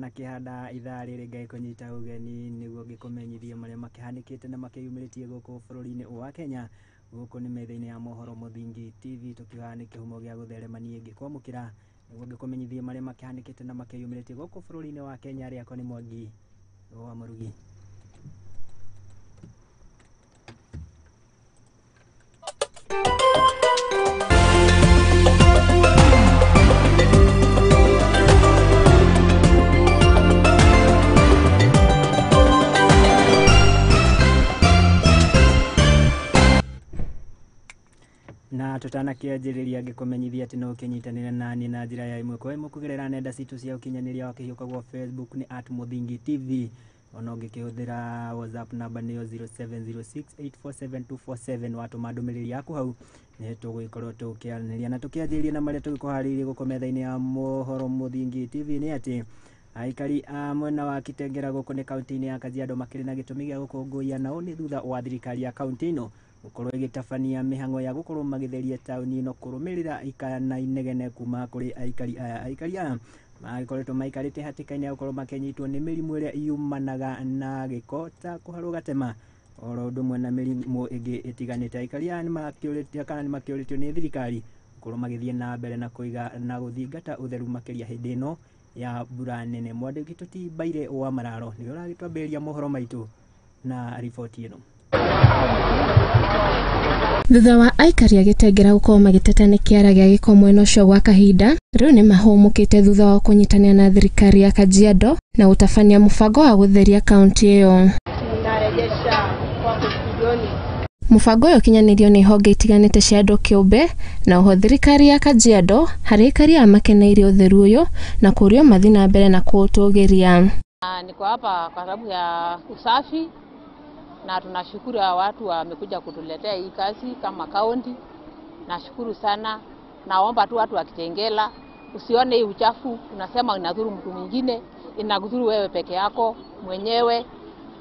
na kihanda ithaa rĩrĩ ngai kũnyita ũgeni nĩguo ngĩkũmenyithie marĩa makĩhanĩkĩte na makĩyumĩrĩtie gũkũ bũrũri-inĩ wa Kenya. Gũkũ nĩ metha-inĩ ya Mohoro Mũthingi TV tũkiuga nĩ kĩhumo gĩa gũtheremania ngĩkwamũkĩra nĩguo ngĩkũmenyithie marĩa makĩhanĩkĩte na makĩyumĩrĩtie gũkũ bũrũri-inĩ wa Kenya. Rĩakwa nĩ Mwangi wa Murugi. Na tũtanakĩanjĩrĩria ngĩkũmenyithia atĩ no ũkĩnyitanĩre nani na njĩra ya ĩmwe kwa ĩmwe kũgerera nenda citũ cia ũkinyanĩria wa kĩhiũka gwa Facebook nĩ @Muthingi TV. Ona ũngĩkĩhũthĩra WhatsApp namba nĩyo 0706847247 watũma ndũmĩrĩri yaku hau nĩ tũgũgĩkorwo tũkĩaranĩria na tũkĩanjĩrĩria na marĩa tũgĩkũharĩirie gũkũ metha-inĩ ya Mohoro Mũthingi TV nĩ atĩ aikari a mwena wa Kitengela gũkũ nĩ kaunti-inĩ ya Kajiado makĩrĩ na gĩtũmi gĩa gũkũngũiya nao nĩ thutha wa thirikari ya kaunti ĩno gũkorwo ĩgĩtabania mĩhang'o ya gũkorwo magĩtheria taũni ĩno kũrũmĩrĩra ikana inegene kuma kũrĩ aikari aya magĩkoretwo maikarĩte hatĩka-inĩ ya gũkorwo makĩnyitwo nĩ mĩrimũ ĩrĩa yumanaga na gĩko ta kũharwo gatema oro ũndũ ũmwe na mĩrimũ ĩngĩ ĩtiganĩte. Aikari aya nĩmakĩũrĩtio nĩ thirikari gũkorwo magĩthiĩ na mbere na kũiga na gũthingata ũtheru makĩria hĩndĩ ĩno ya mbura nene. Mwandĩki Tũtimbaire wa Mararo nĩwe ũragĩtwambĩrĩria mohoro maitũ na riboti ĩno. Thutha wa aikari a Gĩtengera gũkorwo magĩteta nĩ kĩara gĩa gĩko mwena ũcio gwa kahinda, rĩu nĩ mahũmũkĩte thutha wa kũnyitanĩra na thirikari ya Kajiado na gũtabania mũbango wa gũtheria kaunti ĩyo. Mũbango ũyũ ũkinyanĩrio nĩ honge itiganĩte cia andũ kĩũmbe na oho thirikari ya Kajiado harĩ aikari a makeneire ũtheru ũyũ na kũrio mathiĩ na mbere na kũũtũgĩria. Niko hapa kwa sababu ya usafi na tunashukuru watu wamekuja kutuletea hii kazi kama kaunti. Nashukuru sana. Naomba tu watu wa Kitengela usione hii uchafu unasema inadhuru mtu mwingine, inakudhuru wewe peke yako mwenyewe.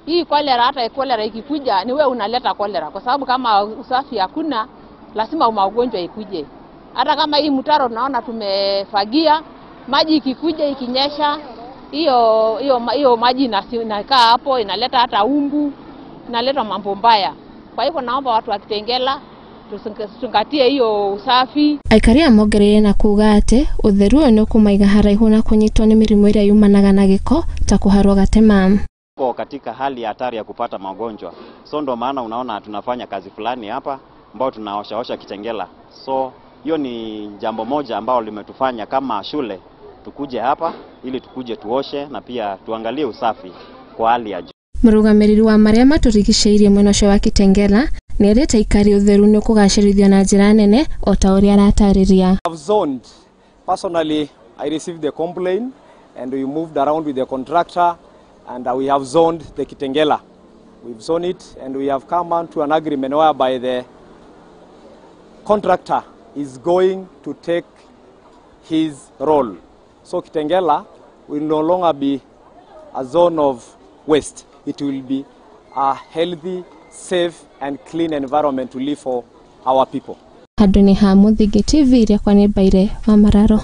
Hii kolera, hata kolera ikikuja ni wewe unaleta kolera, kwa sababu kama usafi hakuna lazima magonjwa ikuje. Hata kama hii mtaro tunaona tumefagia, maji ikikuja ikinyesha hiyo maji inakaa hapo inaleta hata umbu, inaleta mambo mbaya. Kwa hivyo naomba watu wa Kitengela tusingatie hiyo usafi. Aikari amongereire na kuuga atĩ ũtheru ũyũ nĩ ũkũmaiga haraihu na kũnyitwo nĩ mĩrimũ ĩrĩa yumanaga na gĩko ta kũharwo gatema. Katika hali ya hatari ya kupata magonjwa. So ndo maana unaona tunafanya kazi fulani hapa ambao tunaoshaosha Kitengela. So hiyo ni jambo moja ambao limetufanya kama shule tukuje hapa ili tukuje tuoshe na pia tuangalie usafi kwa hali ya juu. Mũrũgamĩrĩri wa marĩa matũrigicĩirie mwena ũcio wa Kitengela nĩ erĩte aikari ũtheru nĩ ũkũgacĩrithio na njĩra nene o ta ũrĩa aratarĩria. Personally, I received the complaint and we moved around with the contractor and we have zoned the Kitengela. We've zoned it and we have come on to an agreement whereby the contractor is going to take his role. So Kitengela will no longer be a zone of waste. It will be a healthy, safe and clean environment to live for our people. Handũ-inĩ ha Mũthingi TV rĩakwa nĩ Mbaire wa Mararo.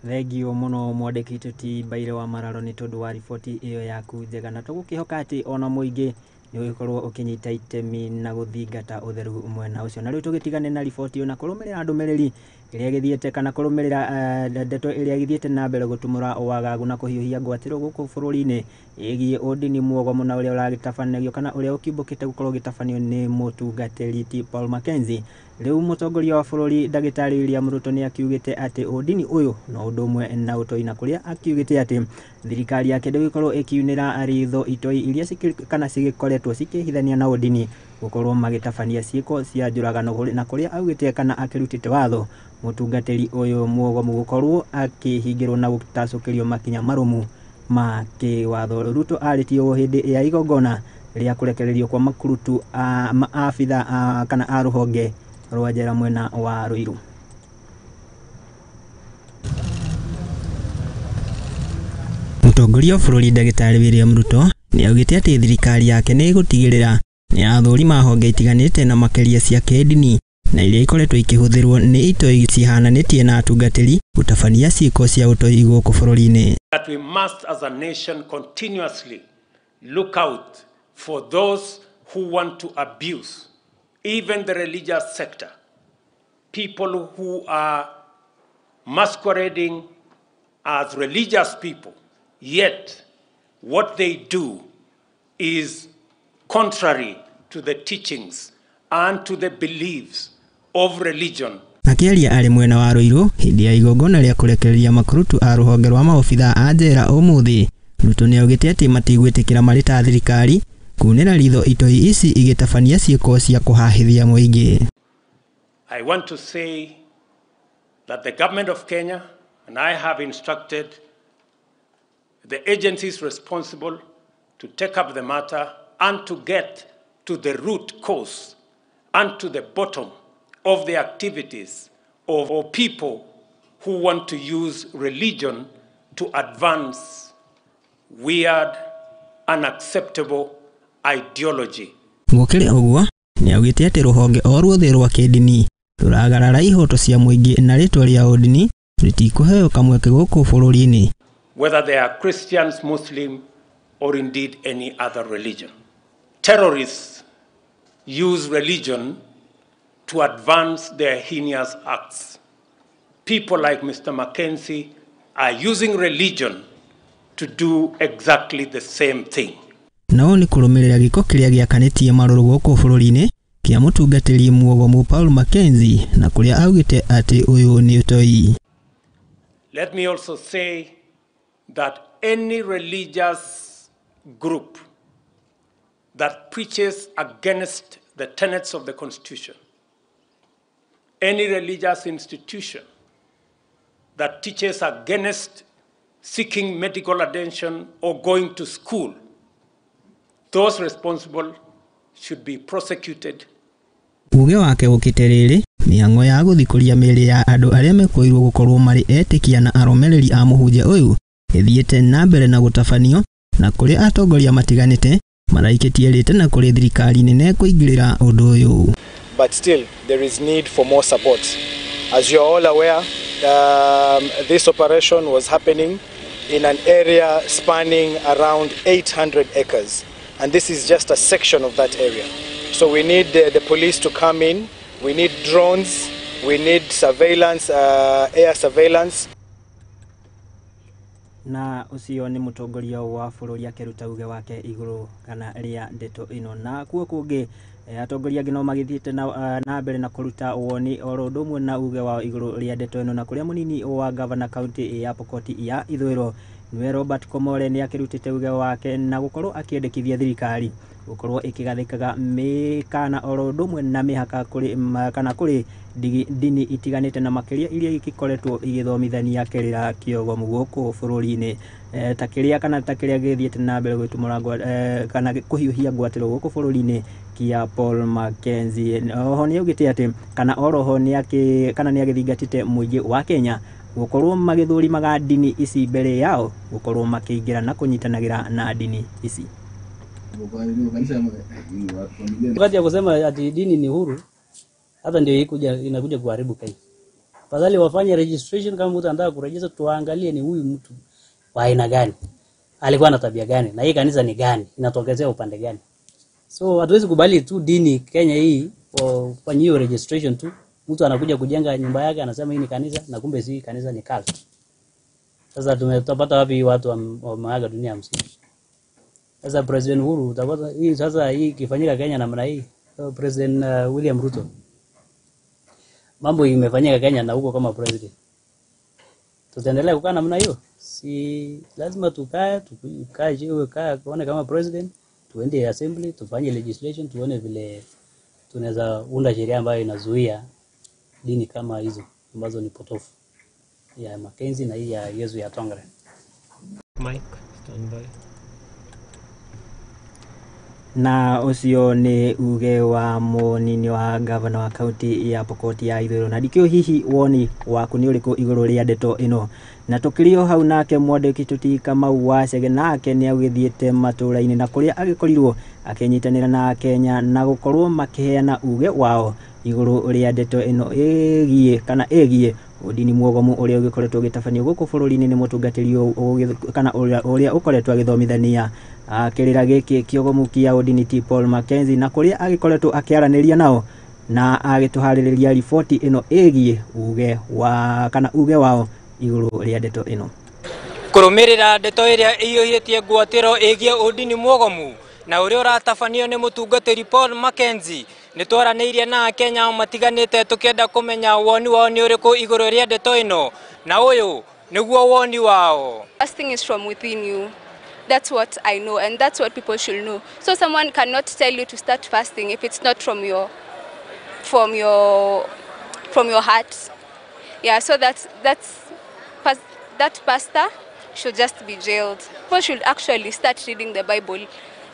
Thengio mũno mwandĩki Tũtimbaire wa Mararo nĩ tondũ wa riboti ĩyo yaku njega, na tũgũkĩhoka atĩ ona mũingĩ nĩ ũgĩkorwo ũkĩnyita itemi na gũthingata ũtheru mwena ũcio. Na rĩu tũgĩtigane na riboti ĩyo na kũrũmĩrĩra ndũmĩrĩri ĩrĩa gĩthiĩte kana kũrũmĩrĩra ndeto ĩrĩa gĩthiĩte na mbere gũtumũra wagagu na kũhiũhia ngwatĩro gũkũ bũrũri-inĩ ĩgiĩ ũndini muogomu na ũrĩa ũragĩtabanagio kana ũrĩa ũkiumbũkĩte gũkorwo gĩtabanio nĩ mũtungatĩri Paul Mackenzie. Rĩu mũtongoria wa bũrũri Ndagĩtarĩ William Ruto nĩ akiugĩte atĩ ũndini ũyũ no ũndũ ũmwe na ũtoi, na kũrĩa akiugĩte atĩ thirikari yake ndĩgũkorwo ĩkiunĩra ritho itoi iria kana cigĩkoretwo cikĩhithania na ũndini gũkorwo magĩtabania ciĩko cia njũragano, na kũrĩa augĩte kana akĩrutĩte watho mũtungatĩri ũyũ muogomu gũkorwo akĩhingĩrwo na gũtacũkĩrio makinya marũmu ma kĩwatho. Ruto arĩtie ũũ hĩndĩ ya igongona rĩa kũrekererio kwa makurutu maabitha kana a rũhonge rwa njera mwena wa Ruiru. Mũtongoria wa bũrũri Ndagĩtarĩ William Ruto nĩ augĩte atĩ thirikari yake nĩ ĩgũtigĩrĩra nĩ athũrima honge itiganĩte na makĩria cia kĩndini na iria ikoretwo ikihũthĩrwo nĩ itoi cihananĩtie na atungatĩri gũtabania ciĩko cia ũtoi gũkũ bũrũri-inĩ. That we must as a nation continuously look out for those who want to abuse even the religious sector, people who are masquerading as religious people, yet what they do is contrary to the teachings and to the beliefs of religion. Akĩaria arĩ mwena wa Ruiru hĩndĩ ya igongona rĩa kũrekereria makurutu a rũhonge rwa maobitha a njera ũmũthĩ, Ruto nĩaugĩte atĩ matigwĩtĩkĩra marĩ ta thirikari kunĩra ritho itoi ici igĩtabania ciĩko cia kũhahithia mũingĩ. I want to say that the government of Kenya and I have instructed the agencies responsible to take up the matter and to get to the root cause and to the bottom of the activities of people who want to use religion to advance weird, unacceptable ideology. Gũkĩrĩ ũguo nĩaugĩte atĩ rũhonge o ruothe rwa kĩndini rũragarara ihoto cia mũingĩ na rĩtwa rĩa ũndini rĩtikũheo kamweke gũkũ bũrũri-inĩ. Whether they are Christians, Muslim, or indeed any other religion. Terrorists use religion to advance their heinous acts. People like Mr. Mackenzie are using religion to do exactly the same thing. Nao nĩ kũrũmĩrĩra gĩko kĩrĩa gĩakanĩtie marũrũ gũkũ bũrũri-inĩ kĩa mũtungatĩri muogomu Paul Mackenzie na kũrĩa augĩte atĩ ũyũ nĩ ũtoi. Let me also say that any religious group that preaches against the tenets of the Constitution, any religious institution that teaches against seeking medical attention or going to school, those responsible should be prosecuted. Uge wake ũkĩte rĩrĩ mĩhang'o ya gũthikũria mĩĩrĩ ya andũ arĩa mekũirwo gũkorwo marĩ etĩkia na arũmĩrĩri a mũhunjia ũyũ ĩthiĩte na mbere na gũtabanio na kũrĩ atongoria matiganĩte maraikĩtie rĩtana kũrĩ thirikari nene kũingĩrĩra ũndũ ũyũ. But still there is need for more support. As you are all aware, this operation was happening in an area spanning around 800 acres, and this is just a section of that area. So we need the police to come in, we need drones, we need surveillance, air surveillance. Na ucio ni mutongoria wa bũrũri akĩruta uge wake igũrũ kana ria ndeto ino na kuo kũngĩ atongoria angĩ no magĩthiĩte na mbere na kũruta woni oro ũndũ ũmwe na uge wao igũrũ ria ndeto ino na kũrĩa mũnini wa gavana kaunti ya Pokot ya ithũĩro nĩwe Robert Komore nĩ akĩrutĩte uge wake na gũkorwo akĩendekithia thirikari gũkorwo ĩkĩgathĩkaga mĩkana oro ũndũ ũmwe na mĩhaka kũrĩ kana kũrĩ dini itiganĩte na makĩria iria igĩkoretwo igĩthomithania kĩrĩra kĩogomu gũkũ bũrũri-inĩ ta kĩrĩa kana ta kĩrĩa gĩthiĩte na mbere gwĩtumũra kana kũhiũhia ngwatĩro gũkũ bũrũri-inĩ kia Paul Mackenzie. Oho nĩaugĩte atĩ kana oroho kana nĩagĩthingatĩte mũingĩ wa Kenya gũkorwo magĩthũrimaga dini ici mbere yao gũkorwo makĩingĩra na kũnyitanagĩra na dini ici. Wakati ya kusema ati dini ni huru, hata ndio inakuja kuharibu Kenya. Fadhali wafanye registration kama mtu anataka kuregister, tuangalie ni huyu mtu wa aina gani, alikuwa na tabia gani, na hii kanisa ni gani, inatokezea upande gani. So hatuwezi kubali tu dini Kenya hii wafanyie registration tu. Mtu anakuja kujenga nyumba yake anasema hii ni kanisa na kumbe si kanisa, ni cult. Sasa tutapata wapi watu wameaga dunia mzima? Sasa President Uhuru utapata hii sasa hii kifanyika Kenya namna hii. President William Ruto, mambo imefanyika Kenya na huko kama president, tutaendelea kukaa namna hiyo? Si lazima tukae kuone kama president, tuende assembly tufanye legislation, tuone vile tunaweza unda sheria ambayo inazuia dini kama hizo ambazo ni potofu ya Mackenzie na hii ya Yesu ya Tongaren. Mike, stand by. na ucio ni uge wa munini wa gavana wa kaunti ya Pokot ya Ithũĩro. Na ndikĩũĩ hihi woni waku nĩ ũrĩkũ igũrũ rĩa ndeto ĩno. Na tũkĩrĩo hau nake mwandĩki tuti Kamau Wachege nake nĩ agĩthiĩte matũũra-inĩ na kũrĩa agĩkorirwo akĩnyitanĩra na Kenya na gũkorwo makĩheana uge wao igũrũ rĩa ndeto ĩno ĩgiĩ ũndini mwogomu ũrĩa ũgĩkoretwo ũgĩtabanio gũkũ bũrũri-inĩ nĩ mũtungatĩri kana ũrĩa ũkoretwo agĩthomithania kĩrĩra gĩkĩ kĩogomu kĩa ũndini ti Paul Mackenzie, na kũrĩa agĩkoretwo akĩaranĩria nao na agĩtũharĩrĩria riboti ĩno ĩgiĩ uge wao igũrũ rĩa ndeto ĩno. Kũrũmĩrĩra ndeto ĩrĩa ĩiyũhĩtie ngwatĩro ĩgiĩ ũndini mwogomu na ũrĩa ũratabanio nĩ mũtungatĩri Paul Mackenzie, nĩ twaranĩirie na Kenya matiganĩte tũkĩenda kũmenya woni wao nĩ ũrĩkũ igũrũ rĩa ndeto ĩno, na ũyũ nĩguo woni wao. Fasting is from within you. That's what I know, and that's what people should know. So someone cannot tell you to start fasting if it's not from your heart. Yeah, so that pastor should just be jailed. People should actually start reading the Bible.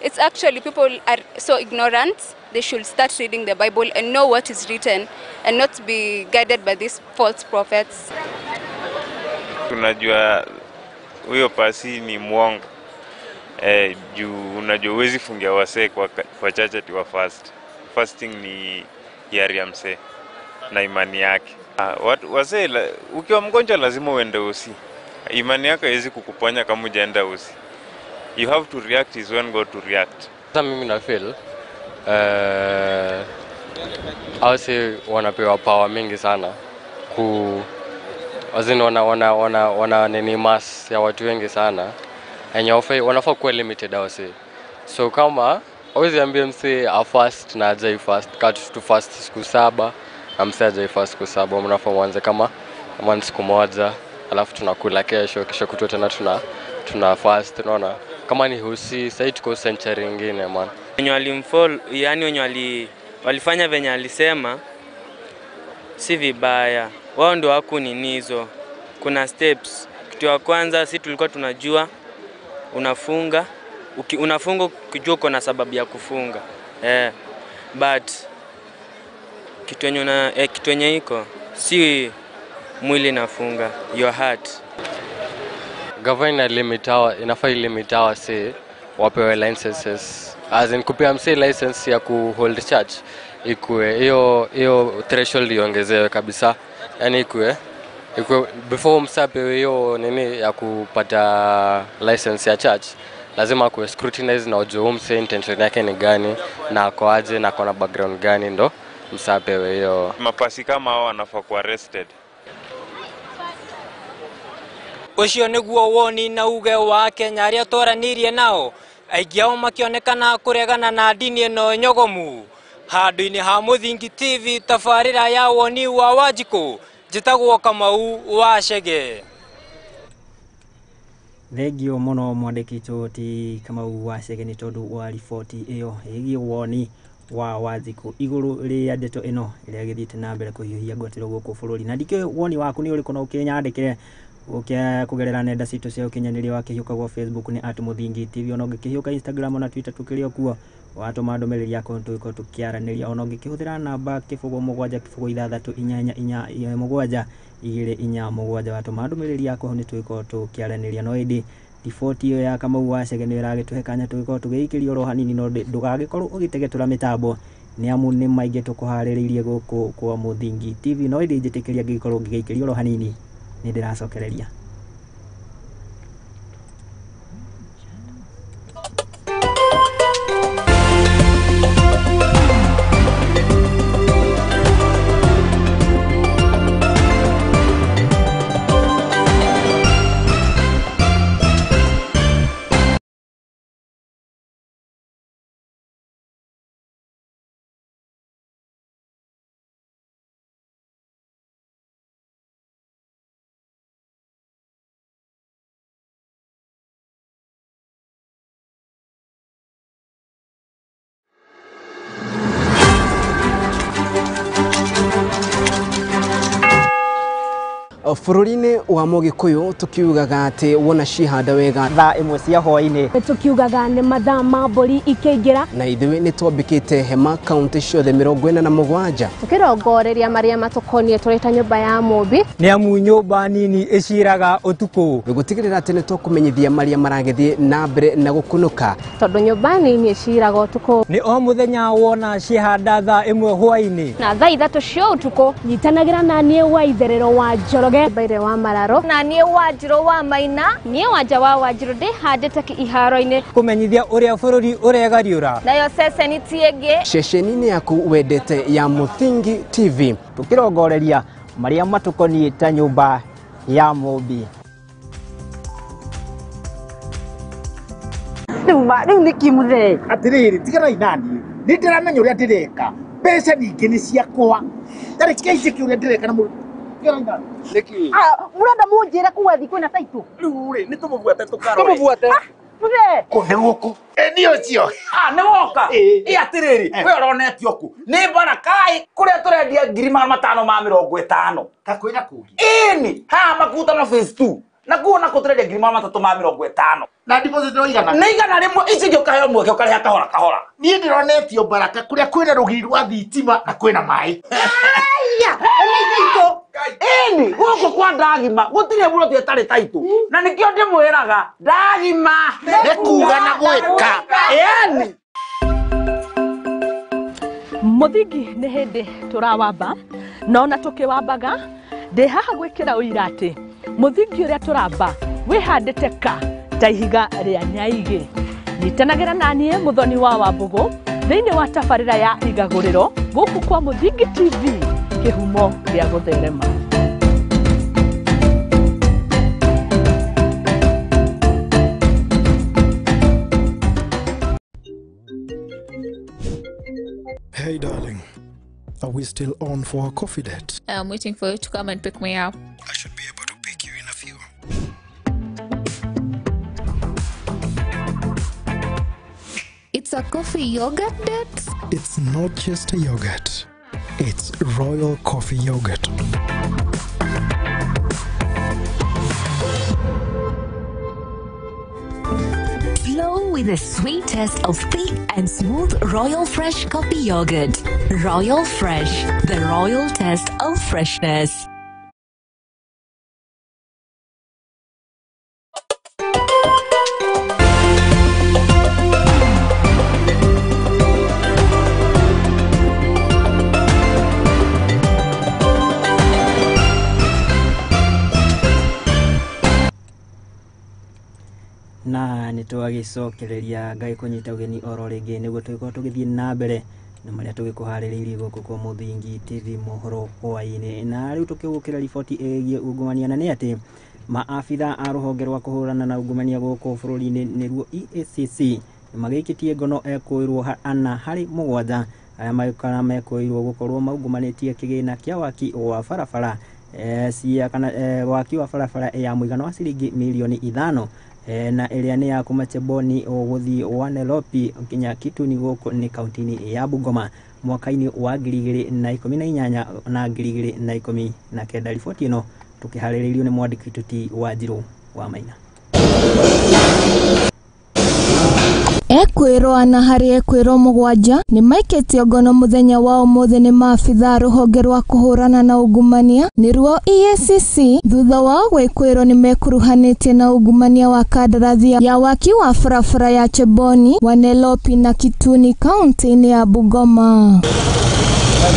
It's actually people are so ignorant. They should start reading the Bible and know what is written and not be guided by these false prophets. Tunajua huyo pasi ni mwongo. Juu unajua huwezi fungia wasee kwa chache tu wa fast. Fasting ni hiari ya msee na imani yake. Wasee ukiwa mgonjwa lazima uende usi. Imani yako haiwezi kukuponya kama hujaenda usi. You have to react is when God to react. Sasa mimi na feel wase wanapewa power mingi sana wazini wana nini mass ya watu wengi sana enye wanafaa kuwa limited wase. So kama hawezi ambia msee fast na ajai fast cut to fast siku 7 na msee ajai fast siku 7, mnafaa mwanze kama siku moja alafu tunakula kesho kutwa tena tuna fast, unaona kama ni husi sasa tuko century nyingine man. Wenye walimfollow, yani wenye walifanya venye alisema si vibaya. Wao ndio wako ninizo. Kuna steps. Kitu ya kwanza sisi tulikuwa tunajua unafunga ukijua uko na sababu ya kufunga. But kitu yenye iko si mwili nafunga, your heart. Governor inafaa limitawa say wapewe licenses, as in kupea msee license ya hold church ikue hiyo threshold iongezewe kabisa, yani ikue before msapewe hiyo nini ya kupata license ya church lazima kuwe scrutinize na ujue msee intention yake ni gani na ako aje na ako na background gani ndo msapewe hiyo. Mapasi kama hao wanafaa kuwa arrested. Ucio nĩguo woni na uge wa Kenya arĩa twaranirie nao, aingĩ ao makĩonekana kũregana na ndini ĩno nyogomu. Handũ-inĩ ha Mũthingi TV tabarĩra ya woni wa Wanjikũ, njĩtagwo Kamau Wachege. Thengio mũno mwandĩki tuti Kamau Wachege nĩ tondũ wa riboti ĩyo ĩgiĩ woni wa Wanjikũ igũrũ rĩa ndeto ĩno ĩrĩa gĩthiĩte na mbere kũhiũhia ngwatĩro gũkũ bũrũri. Na ndikĩũĩ woni waku nĩ ũrĩkũ, na ũkĩnyandĩkĩre kugerera nenda citũ cia ũkinyanĩria wa kĩhiũka gwa Facebook ni @Muthingi TV, ona ũngĩkĩhiũka Instagram na Twitter tukĩrĩ okuo watũma ndũmĩrĩri yako tũgĩkorwo tũkĩaranĩria, ona ũngĩkĩhũthĩra namba 077887 watũma ndũmĩrĩri yako nĩ tũgĩkorwo tũkĩaranĩria. No ĩndĩ riboti ĩyo ya Kamau Wachege nĩ ĩragĩtũhe kanya tũgĩkorwo tũgĩikĩrio oro hanini, no ndũgagĩkorwo ũgĩtegetũra mĩtambo nĩ amu nĩ maingĩ tũkũharĩrĩirie gũkũ kwa Muthingi TV. No ĩndĩ njĩtĩkĩria ngĩkorwo ngĩgĩikĩrio oro hanini nĩ ndĩracokereria. Bururi-ini wa Mugikuyu tukiugaga ati wona cihanda wega thaa imwe cia hwaini tukiugaga ni mathaa ma mburi ikiingira na ithuĩ nĩ twambĩkĩte hema kaunti ciothe 47 tukirongoreria maria matukonie turita nyumba ya mumbi ni amu nyumba nini iciraga utuku gutigirira ati nĩ tũkũmenyithia maria maragithie na mbere na gũkunũka tondu nyumba nini iciraga utuku ni o muthenya wona cihanda thaa imwe hwaini na thaa 3 cia utuku nyitanagira na nie wa itherero wa Njoroge Baire wa Mararo na nie wa Njiro wa Maina nie wanja wa Wanjiru ndi handite ki iharo-ini kumenyithia uria bururi uregariura nayo ceceni tiengi ceceni-ini yaku wendete ya Muthingi TV tukirongoreria maria matukonie ta nyumba ya mumbi riu ni kimuthe atiriri tigana inani ni ndiramenya uria ndireka mbeca nyingi ni ciakwa ndari keici ki uria ndireka na murenda munjire kuwa thiku na taitu riu ri ni tumubuate tukarore muthe kunde guku ni ucio ni woka atiriri we uronetio ku ni barakai kuria turendia 550 kakwira kugi ini ha makuta na phase 2 na kuona kuturendia 350 na deposit no igana ni igana rimwe ici ndio kayo mweke ukari kahora kahora ni ndironetio baraka kuria kwina rugiri rwa thitima na kwina mai aya ni ini guku kwa ndagima gutire buro thietari taitu na nikio ndimwiraga ndagima nekuga na gwika yani Muthingi ni hindi turawamba nona tukiwambaga ndi haha gwikira uira ati muthingi uria turamba wihandite ka ta ihiga ria nyaigi nyitanagira nanie muthoni wa Wambugu thiini wa tabarira ya igaguriro guku kwa Muthingi TV kihumo ria gutherema. Hey darling, are we still on for a coffee date? I'm waiting for you to come and pick me up. I should be able to pick you in a few. It's a coffee yogurt date? It's not just a yogurt, it's royal coffee yogurt. Flow with the sweet taste of thick and smooth Royal Fresh coffee yogurt. Royal Fresh, the royal taste of freshness. na nitwagicokereria ngai kunyita ugeni oro ringi niguo tugikorwo tugithie na mbere na maria tugikuhaririirie guku kwa Muthingi TV Mohoro Hwai-Ini na riu tukigukira riboti igie ungumania na ni ati maabitha a ruhonge rwa kuhurana na ungumania guku bururi-ini niruo EACC magikitie ngono ekuirwo ana hari mugwanja aya maikara mekuirwo gukorwo maungumanitie kigina kia waki wa barabara cia kana waki wa barabara ya muigano wa ciringi milioni 5 na ĩrĩa nĩ ya kuma Cheboni gũthiĩ wa Nairobi nginya Kituni gũkũ nĩ kaunti-inĩ ya Bungoma mwaka-inĩ wa 2018 na 2019. Riboti ĩno tũkĩharĩrĩirio nĩ mwandĩki tuti wa Njirũ wa Maina. Ekwirwo na hari ekwirwo mugwanja ni maiketio ngono muthenya wa umuthi ni maabitha ruhonge rwa kuhurana na ungumania niruo EACC thutha wa gwikwirwo ni mekuruhanitie na ungumania wa kandarathi ya waki wa barabara ya Cheboni wa Nairobi na Kituni kaunti-ini ya Bungoma.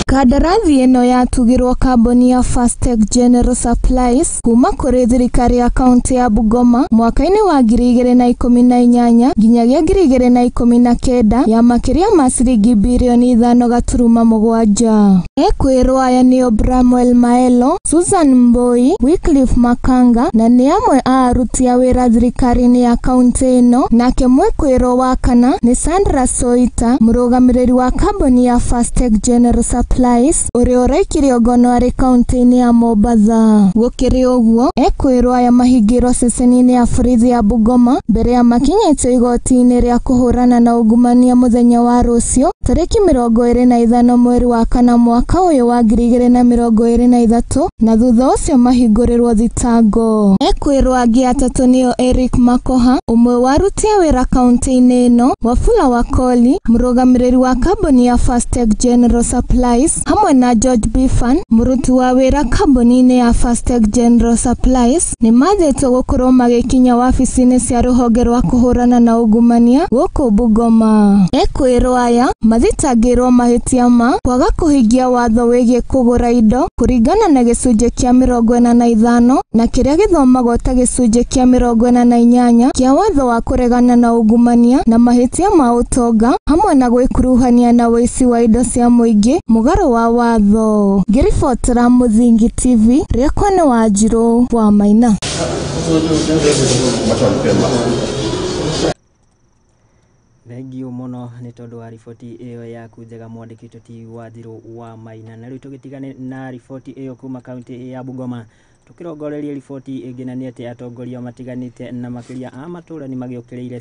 Kandarathi ĩno yatugirwo kambuni ya Fastech General Supplies kuma kũrĩ thirikari ya kaunti ya Bungoma mwaka-inĩ wa 2018 nginyagia 2019 ya makĩria ma ciringi bilioni 5.7. Ekwirwo aya nĩo Bramwell Maelo, Susan Mboi, Wycliffe Makanga na nĩ amwe a aruti a wĩra thirikari-inĩ ya kaunti ĩno. Nake mwekwirwo wa kana nĩ Sandra Soita, mũrũgamĩrĩri wa kambuni ya Fastech General Supplies uria uraikirio ngono ari kaunti-ini ya Mombasa. Gukiri uguo ekwirwo aya mahingirwo ceceni-ini ya borithi ya Bungoma mbere ya makinyĩtio igoti-ini ria kuhurana na ungumania muthenya wa rucio tariki 25 mweri wa kana mwaka uyu wa 2023 na thutha ucio mahingũrĩrwo thitango. Ekwirwo angi atatu nio Eric Makoha, umwe wa aruti a wĩra kaunti-ini ino, Wafula Wakoli, mũrũgamĩrĩri wa kambuni ya Fastech General Supplies, hamwe na George Bifan, mũruti wa wĩra kambuni-ini ya Fastech General Supplies, nĩ mathĩtwo gũkorwo magĩkinya wabici-inĩ cia rũhonge rwa kũhũrana na ungumania gũkũ Bungoma. Ekwirwo aya mathitangĩrwo mahĩtia ma kwaga kũhingia watho wĩgiĩ kũgũra indo kũringana na gĩcunjĩ kĩa 45 na kĩrĩa gĩthomagwo ta gĩcunjĩ kĩa 48 kĩa watho wa kũregana na ungumania na mahĩtia ma ũtonga hamwe na gwĩkuruhania na wĩici wa indo cia mũingĩ mũgarũ wa watho. Ngĩribotera Mũthingi TV, rĩakwa nĩ Wanjirũ wa Maina. Thengiũ mũno nĩ tondũ wa riboti ĩyo yaku njega mwandĩki tũti Wanjirũ wa Maina. Na rĩu tũgĩtigane na riboti ĩyo kuma kaunti ya Bungoma, tukirongoreria riboti ĩngĩ na nĩ atĩ atongoria matiganĩte na makĩria a matũũra nĩ magĩũkĩrĩire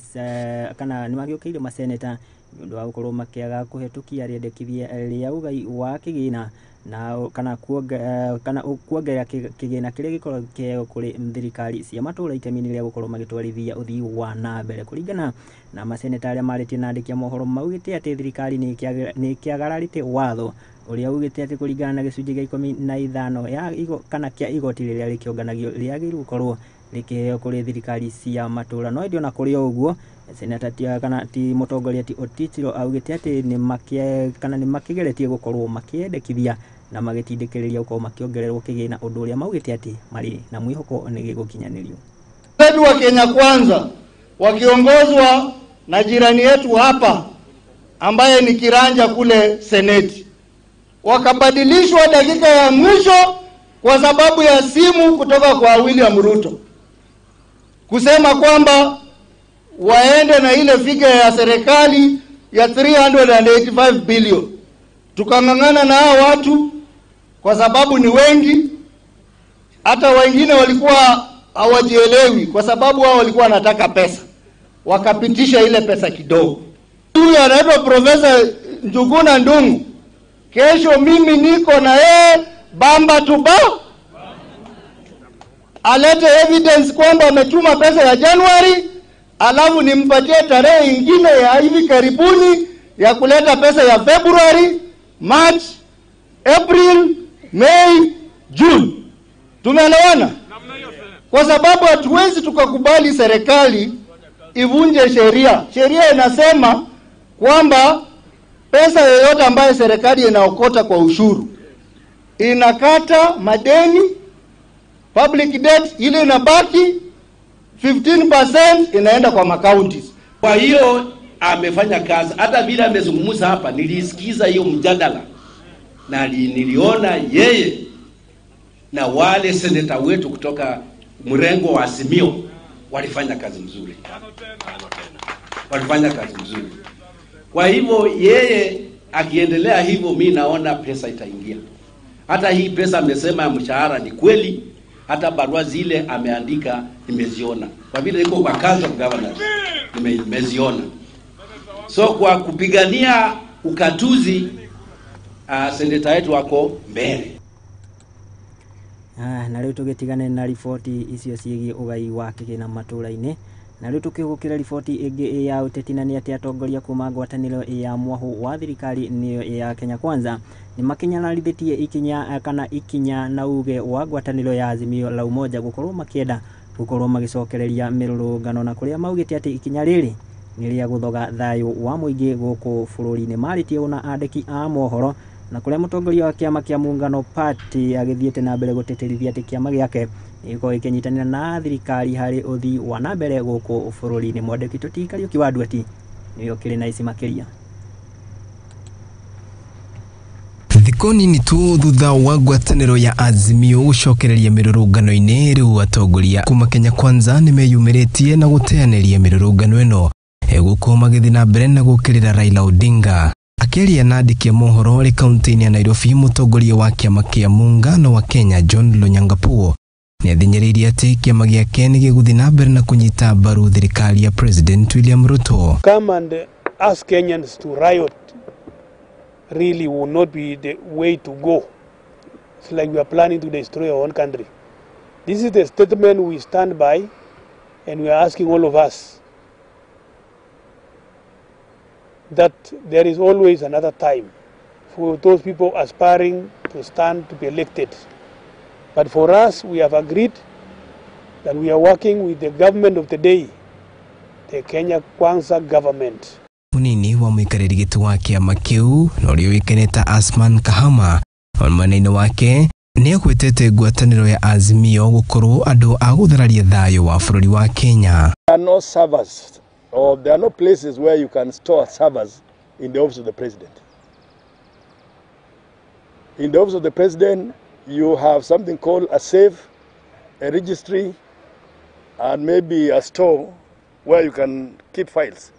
kana nĩ magĩũkĩrĩire maseneta nĩ ũndũ wa gũkorwo makĩaga kũhetũkia rĩendekithia rĩa ũgai wa kĩgĩna na kana kuongerera kĩgĩna kĩrĩa gĩkoragwo kĩheo kũrĩ thirikari cia matũũra itemi-inĩ rĩa gũkorwo magĩtwarithia ũthii wa na mbere. Kũringana na maseneta arĩa marĩtie na andĩki a mohoro maugĩte atĩ thirikari nĩ ĩkĩagararĩte watho ũrĩa ugĩte atĩ kũringana na gĩcunjĩ gĩa 15 ya kana kĩa igoti rĩrĩa rĩkĩonganagio rĩagĩrĩirwo gũkorwo rĩkĩheo kũrĩ thirikari cia matũũra. No ĩndĩ ona kũrĩ o ũguo seneta kana ti mũtongoria ti Otitiro augĩte atĩ nĩ makĩgeretie gũkorwo makĩendekithia na magĩtindĩkĩrĩria gũkorwo makĩongererwo kĩgĩna, ũndũ ũrĩa maugĩte atĩ marĩ na mwĩhoko nĩ gĩgũkinyanĩrio. Wetu wa Kenya Kwanza wakiongozwa na jirani yetu hapa ambaye ni kiranja kule Seneti wakabadilishwa dakika ya mwisho kwa sababu ya simu kutoka kwa William Ruto kusema kwamba waende na ile figa ya serikali ya 385 billion. Tukang'ang'ana na hao watu kwa sababu ni wengi, hata wengine walikuwa hawajielewi kwa sababu wao walikuwa wanataka pesa, wakapitisha ile pesa kidogo. Huyu anaitwa Profesa Njuguna Ndung'u, kesho mimi niko na yeye bamba tuba alete evidence kwamba ametuma pesa ya Januari, alafu nimpatie tarehe ingine ya hivi karibuni ya kuleta pesa ya February, March, April, May, June. Tumeelewana? Kwa sababu hatuwezi tukakubali serikali ivunje sheria. Sheria inasema kwamba pesa yoyote ambayo serikali inaokota kwa ushuru inakata madeni, public debt, ile inabaki 15% inaenda kwa macounties. Kwa hiyo amefanya kazi. Hata bila amezungumza hapa nilisikiza hiyo mjadala na niliona yeye na wale seneta wetu kutoka mrengo wa Azimio walifanya kazi mzuri. Walifanya kazi mzuri. Kwa hivyo yeye akiendelea hivyo, mimi naona pesa itaingia. Hata hii pesa amesema ya mshahara ni kweli, hata barua zile ameandika nimeziona. Kwa vile niko kwa Council of Governors nimeziona. So kwa kupigania ukatuzi seneta wetu wako mbele. Na rĩu tũgĩtigane na riboti icio ciĩgiĩ ũgai wa kĩgĩna matũũra-inĩ. Na rĩu tũkĩgũkĩra riboti ĩngĩ ya ũteti na nĩ atĩ atongoria kuma ngwatanĩro ya mwahũ wa thirikari nĩyo ya Kenya Kwanza nĩ makinyanarithĩtie ikinya na uge wa ngwatanĩro ya Azimio la Umoja gũkorwo makĩenda gũkorwo magĩcokereria mĩrũrũngano, na kũrĩa maugĩte atĩ ikinya rĩrĩ nĩ rĩa gũthoga thayũ wa mũingĩ gũkũ bũrũri-inĩ. Marĩtie ũna andĩki a mohoro na kũrĩa mũtongoria wa kĩama kĩa Muungano Party agĩthiĩte na mbere gũtĩtĩrithia atĩ kĩama gĩake nĩgĩkorwo gĩkĩnyitanĩra na thirikari harĩ ũthii wa na mbere gũkũ bũrũri-inĩ. Mwandĩki tũti Kariũki wa Nduati nĩyo kĩrĩ na ici makĩria. Thikũ nini tu thutha wa ngwatanĩro ya Azimio gũcokereria mĩrũrũngano-inĩ, rĩu atongoria kuma Kenya Kwanza nĩ meyumĩrĩtie na gũteanĩria mĩrũrũngano ĩno gũkorwo magĩthiĩ na mbere na gũkĩrĩra Raila Odinga. Akiaria na andiki a mohoro ri kaunti-ini ya Nairobi, mutongoria wa kiama kia muungano wa Kenya John Lonyangapuo ni athinyiririe ati kiama giake ni giguthi na mbere na kunyita mbaru thirikari ya President William Ruto. Come and ask Kenyans to riot really will not be the way to go. It's like we are planning to destroy our own country. This is the statement we stand by, and we are asking all of us that there is always another time for those people aspiring to stand to be elected. But for us, we have agreed that we are working with the government of the day, the Kenya Kwanza government. Munini wa muikariri gitu wa kiama kiu norio wikeneta Asman Kahama onmanene wake ni akwetete ngwataniro ya Azimio gukorwo andu aguthararia thayo wa bururi wa Kenya. There are no servers or there are no places where you can store servers in the office of the president. In the office of the president, you have something called a safe, a registry, and maybe a store where you can keep files.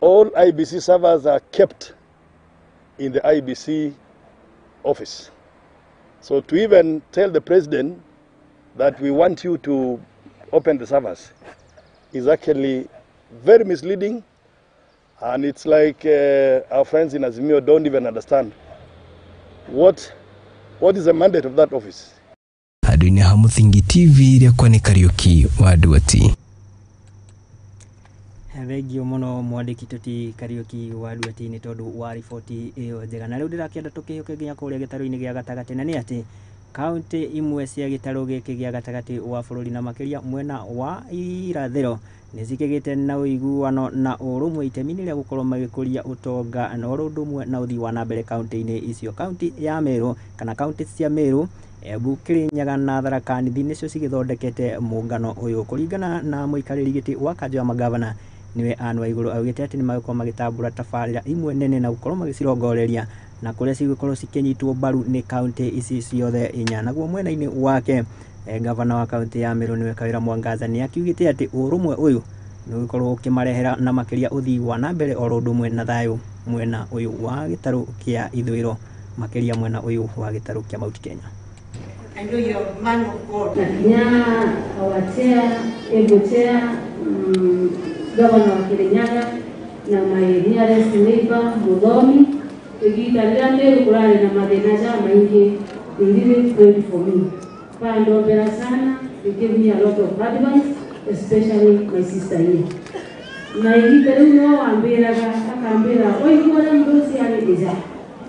All IBC servers are kept in the IBC office. So to even tell the president that we want you to open the servers is actually very misleading, and it's like our friends in Azimio don't even understand what is the mandate of that office. Aduine Hamuthingi TV ria kwa ni Kariuki wa Duati. Thengio muno mwandiki tuti Kariuki wa Duati ni tondu wa riboti iyo njega, na riu ndirakienda tukihuke nginya kuria gitaru-ini gia gatagati, na ni ati kaunti imwe cia gitaru giki gia gatagati wa bururi na makiria mwena wa irathiro ni cikigite na uiguano na urumwe itemi-ini ria gukorwo magikuria utonga na urundumwe na uthii wa nambere kaunti-ini icio. Kaunti ya Meru kana kaunti cia Meru, Embu, Kirinyaga na Tharaka Nithi nicio cigithondekete muungano uyu. Kuringana na muikariri giti wa kanjo ya magavana niwe Anne Waiguru augite ati ni magikuwa magitambura tabarira imwe nene na gukorwo magicirongoreria na kuria cigukorwo cikinyitwo mbaru ni kaunti ici ciothe inya. Naguo mwena-ini wake gavana wa kaunti ya Meru niwe Kawira Mwangaza ni akiugite ati urumwe uyu ni ugikorwo ukimarehera na makiria uthii wa nambere o rundumwe na thayo mwena uyu wa gitaru kia ithwiro, makiria mwena uyu wa gitaru kia Mount Kenya. I know you're a man of God. Kinya, our chair, Embu chair, governor wa Kirinyaga na my nearest neighbor Muthomi, tugitarira Meru kurari na mathina ja maingi, they really prayed for me. Pandombera sana, they gave me a lot of advice, especially my sister here. Na igitari no ambiraga akambira oigora mdosi ali deja.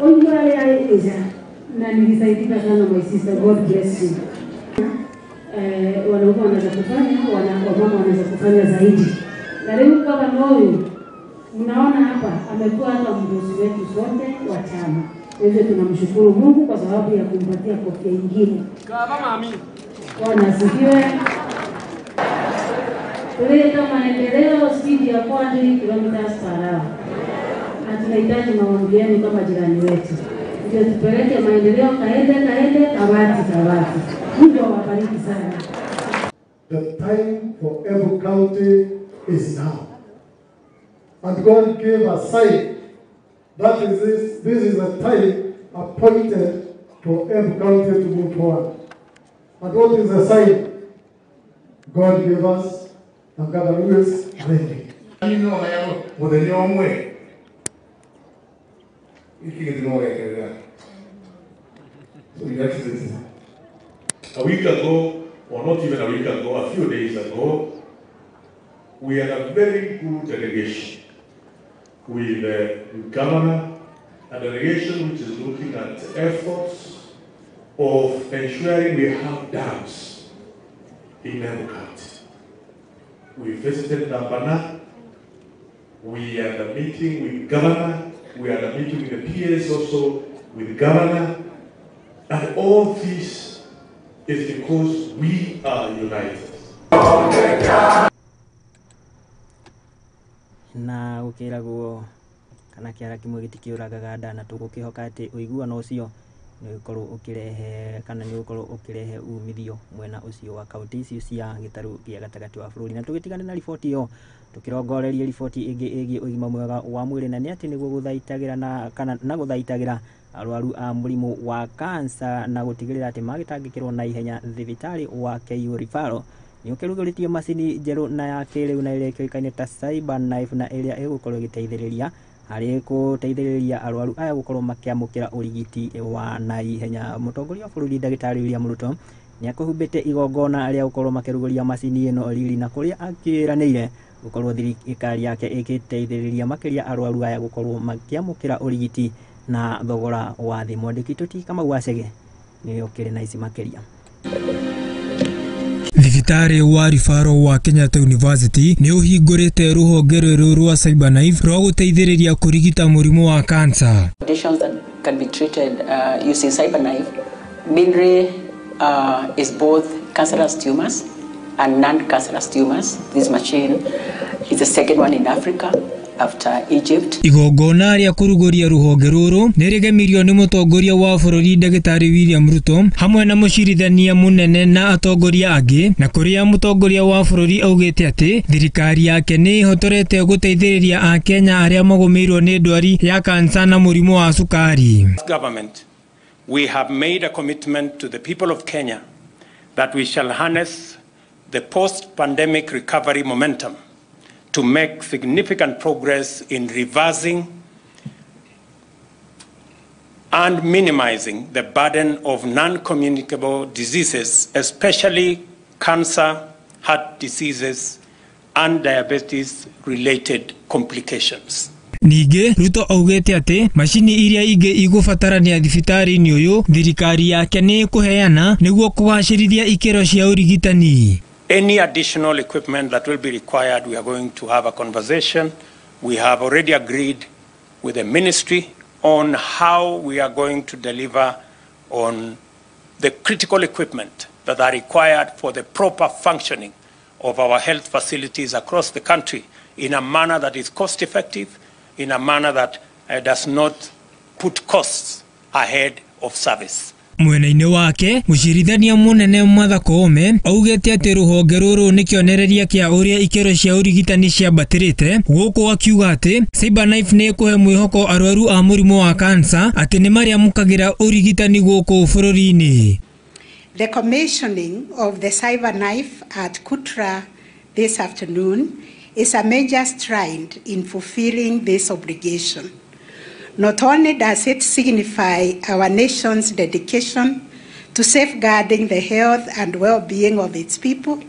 Oigora ali deja. Na nilisaidika sana my sister, God bless you. Wanaume wanaweza kufanya, wamama wanaweza kufanya zaidi. Na leo kama moyo mnaona hapa amekuwa hapa mdosi wetu sote wa chama. Hivyo tunamshukuru Mungu kwa sababu ya kumpatia kofia nyingine. Kama mami. Bwana asifiwe. Tuleta maendeleo spidi ya 40 km/h. Na tunahitaji maombi yenu kama jirani wetu. Ndio tupeleke maendeleo kaende kabati. Mungu awabariki sana. The time for Embu County is now. And God gave a sign that this is a time appointed for Embu County to move forward. And what is the sign? God gave us a God who is ready. You know, I am with a young way. You can't know that. So that's it. A week ago, or not even a week ago, a few days ago, we had a very good delegation with the governor, a delegation which is looking at efforts of ensuring we have dams in Embu County. We visited Nambana, we had a meeting with governor, we had a meeting with the peers also with governor, and all this is because we are united. Na ukiragwo kana kiara kimwe gitikiuraga ganda na tugukihoka ati uiguano ucio nĩ ũkorwo ũkĩrehe kana nĩ ũkorwo ũkĩrehe umithio mwena ũcio wa kaunti icio cia gĩtarũ gĩa gatagatĩ wa bũrũri. Na tũgĩtigana na riboti ĩyo, tũkĩrongoreria riboti ĩngĩ ĩgiĩ ũgima mwega wa mwĩrĩ, na nĩ atĩ nĩguo gũthaitagĩra na gũthaitagĩra arwaru a mũrimũ wa kansa na gũtigĩrĩra atĩ magĩtangĩkĩrwo na ihenya thibitarĩ wa KU Referral, nĩ ũkĩrugũrĩtio macini njerũ na ya kĩrĩu na ĩrĩa ĩkĩũĩkaine ta cyber knife, na ĩrĩa ĩgũkorwo ĩgĩteithĩrĩria harĩ gũteithĩrĩria arwaru aya gũkorwo makĩamũkĩra ũrigiti wa na ihenya. Mũtongoria wa bũrũri Ndagĩtarĩ William Ruto nĩ akũhumbĩte igongona rĩa gũkorwo makĩrugũria macini ĩno riri, na kũrĩa akĩranĩire gũkorwo thirikari yake ĩgĩteithĩrĩria makĩria arwaru aya gũkorwo makĩamũkĩra ũrigiti na thogora wa thĩ. Mwandĩki Toti Kamau Wacege nĩ ũkĩrĩ na ici makĩria. Thibitarĩ wa Referral wa Kenyatta University nĩ ũhingũrĩte rũhonge rwerũ rwa cyber knife rwa gũteithĩrĩria kũrigita mũrimũ wa cancer. Conditions that can be treated using cyber knife mainly is both cancerous tumors and non-cancerous tumors. This machine is the second one in Africa after Egypt. Igongona rĩa kũrugũria rũhonge rũrũ nĩ rĩgemirio nĩ mũtongoria wa bũrũri Ndagĩtarĩ William Ruto hamwe na mũcirithania mũnene na atongoria angĩ, na kũrĩa mũtongoria wa bũrũri augĩte atĩ thirikari yake nĩ ihotorete gũteithĩrĩria Akenya arĩa magũmĩirwo nĩ ndwari ya kansa na mũrimũ wa cukari. Government, we have made a commitment to the people of Kenya that we shall harness the post-pandemic recovery momentum to make significant progress in reversing and minimizing the burden of non-communicable diseases, especially cancer, heart diseases, and diabetes-related complications. Ningĩ Ruto augĩte atĩ macini iria ingĩ igũbatarania thibitarĩ-inĩ ũyũ thirikari yake nĩ ĩkũheana nĩguo kũgacĩrithia ikĩro cia ũrigitani. Any additional equipment that will be required, we are going to have a conversation. We have already agreed with the ministry on how we are going to deliver on the critical equipment that are required for the proper functioning of our health facilities across the country in a manner that is cost effective, in a manner that does not put costs ahead of service. Mwena-inĩ wake mũcirithania mũnene Martha Koome augĩte atĩ rũhonge rũrũ nĩ kĩonereria kĩa ũrĩa ikĩro cia ũrigitani ciambatĩrĩte, gũkũ akiuga atĩ cyber knife nĩ ĩkũhe mwĩhoko arwaru a mũrimũ wa kansa atĩ nĩ marĩamũkagĩra ũrigitani gũkũ bũrũri-inĩ. The commissioning of the cyber knife at Kutra this afternoon is a major stride in fulfilling this obligation. Not only does it signify our nation's dedication to safeguarding the health and well-being of its people,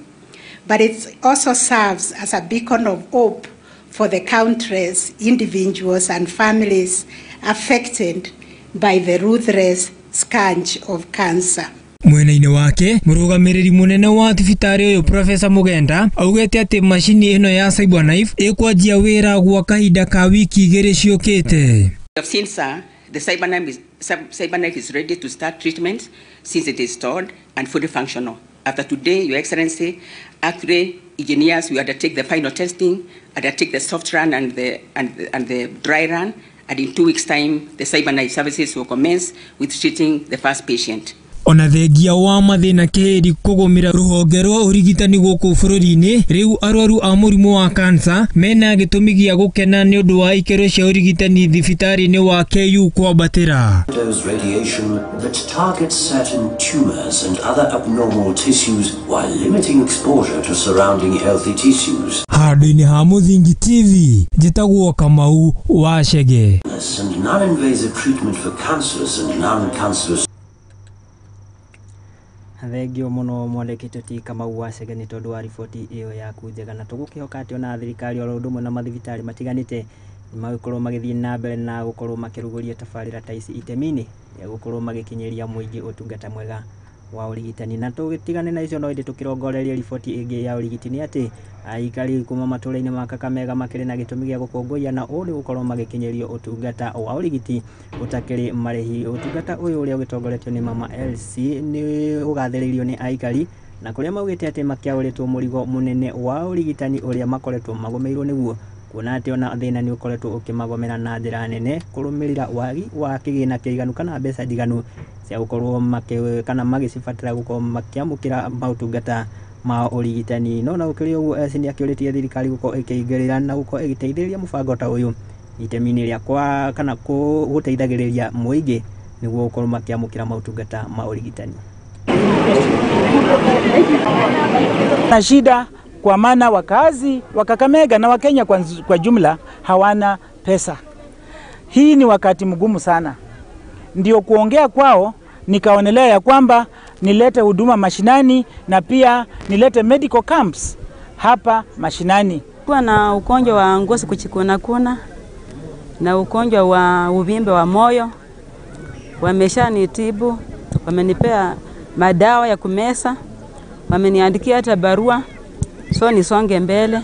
but it also serves as a beacon of hope for the country's individuals and families affected by the ruthless scourge of cancer. Mwena-inĩ wake mũrũgamĩrĩri mũnene wa thibitarĩ ũyũ Professor Mugenda augĩte atĩ macini ĩno ya cyber knife ĩkwanjia wĩra gwa kahinda ka wiki 2 ciũkĩte. You have seen, sir, the cyber knife is ready to start treatment since it is stored and fully functional. After today, Your Excellency, actually, engineers will undertake the final testing, undertake the soft run and the dry run, and in 2 weeks' time, the cyber knife services will commence with treating the first patient. Ona thengia wa mathĩna kĩhĩri kũgũmĩra rũhonge rwa ũrigitani gũkũ bũrũri-inĩ, rĩu arwaru a mũrimũ wa kansa mena gĩtũmi gĩa gũkena nĩ ũndũ wa ikĩro cia ũrigitani thibitarĩ-inĩ wa KU kwambatĩra. Radiation that targets certain tumors and other abnormal tissues while limiting exposure to surrounding healthy tissues. Handũ-inĩ ha Mũthingi TV, njĩtagwo Kamau Wacege. And non-invasive treatment for cancerous and non-cancerous. Thengio mũno mwandĩki Toti Kamau Wacege nĩ tondũ wa riboti ĩyo yaku njega, na tũgũkĩhoka atĩ ona thirikari o ũndũ ũmwe na mathibitarĩ matiganĩte nĩ magĩkorwo magĩthiĩ na mbere na gũkorwo makĩrugũria tabarĩra ta ici itemi-inĩ ya gũkorwo magĩkinyĩria mũingĩ ũtungata mwega wa ũrigitani. Na tũgĩtigane na icio no ĩndĩ tũkĩrongoreria riboti ĩngĩ ya ũrigitani atĩ aikari kuma matũũra-inĩ ma Kakamega makĩrĩ na gĩtũmi gĩa gũkũngũiya na ũũ nĩ gũkorwo magĩkinyĩrio ũtungata wa ũrigiti ũtakĩrĩ marĩhi. Ũtungata ũyũ ũrĩa ũgĩtongoretio nĩ Mama LC nĩ ũgathĩrĩirio nĩ aikari, na kũrĩa maugĩte atĩ makĩaũrĩtwo mũrigo mũnene wa ũrigitani ũrĩa makoretwo magũmĩirwo nĩguo kuona ati ona thina ni ukoretwo ukimagomera na njira nene kurumirira wagi wa kigina kiiganu kana mbeca ndiganu cia gukorwo kana magicibatira gukorwo makiamukira mautungata ma urigitani. No na ukiri uguo ni akiuritie thirikari gukorwo ikiingirira na gukorwo igiteithĩrĩria mũbango ta uyu itemi-inĩ rĩakwa kana guteithagĩrĩria mũingĩ niguo gukorwo makiamukira mautungata ma urigitani. Na shida kwa maana wakazi wa Kakamega na Wakenya kwa jumla hawana pesa. Hii ni wakati mgumu sana. Ndio kuongea kwao nikaonelea ya kwamba nilete huduma mashinani na pia nilete medical camps hapa mashinani. Kwa na ugonjwa wa ngozi kuchikuna na ugonjwa wa uvimbe wa moyo, wameshanitibu, wamenipea madawa ya kumesa, wameniandikia hata barua so nisonge mbele.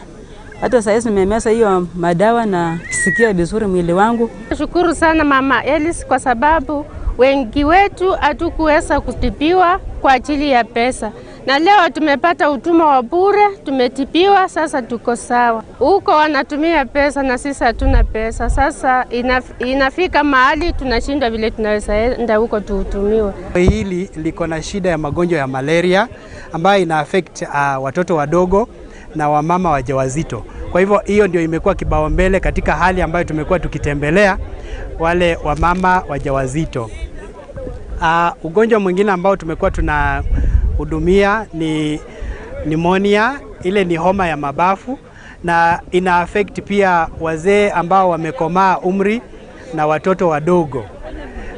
Hata sasa nimemesa hiyo madawa na sikia vizuri mwili wangu. Nashukuru sana Mama Elis kwa sababu wengi wetu hatukuweza kutibiwa kwa ajili ya pesa. Na leo tumepata huduma wa bure, tumetibiwa, sasa tuko sawa. Huko wanatumia pesa na sisi hatuna pesa. Sasa inafika mahali tunashindwa vile tunaweza enda huko tuhutumiwe. Hili liko na shida ya magonjwa ya malaria ambayo ina affect watoto wadogo na wamama wajawazito. Kwa hivyo hiyo ndio imekuwa kibao mbele katika hali ambayo tumekuwa tukitembelea wale wamama wajawazito. Ugonjwa mwingine ambao tumekuwa tunahudumia ni pneumonia, ile ni homa ya mabafu na ina affect pia wazee ambao wamekomaa umri na watoto wadogo.